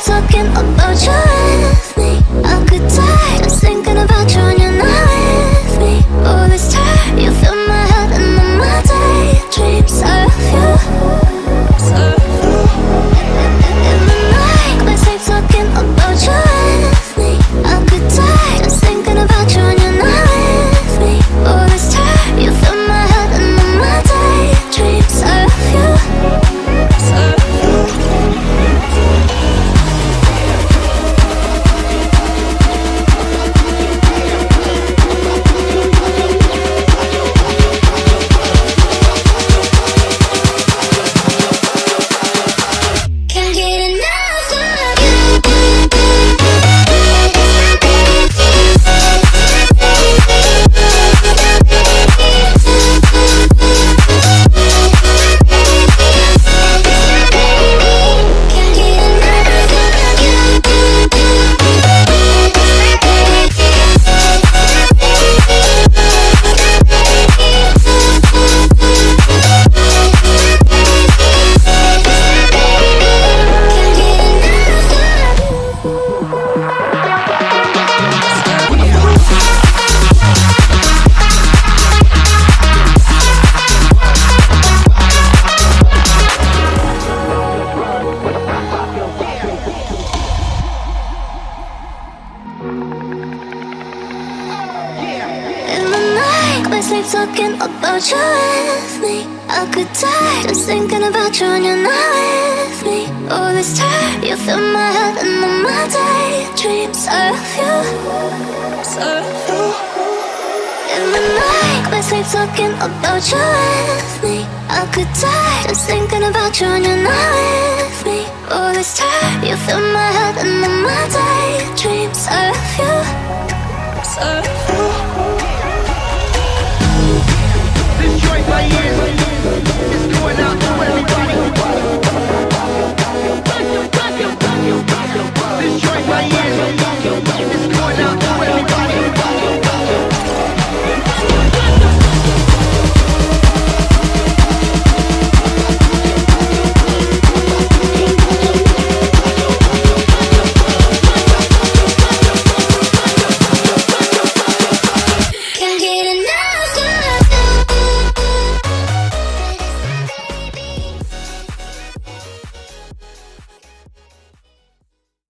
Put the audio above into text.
sleep talking about you with me. I could die just thinking about you when you're not with me. Oh, this time you fill my head and all my daydreams of you. In the night, I sleep talking about you with me. I could die just thinking about you when you're not with me. Oh, this time you fill my head and all my daydreams of you. Can't get enough of you. Can't get enough of you. Can't get enough of you. In the night, I sleep talking about you with me. I could die just thinking about you when you're not with me. Oh, this time you fill my head and all my daydreams of you. In the night, I sleep talking about you with me. I could die just thinking about you when you're not with me. Oh, this time you fill my head and all my daydreams of you.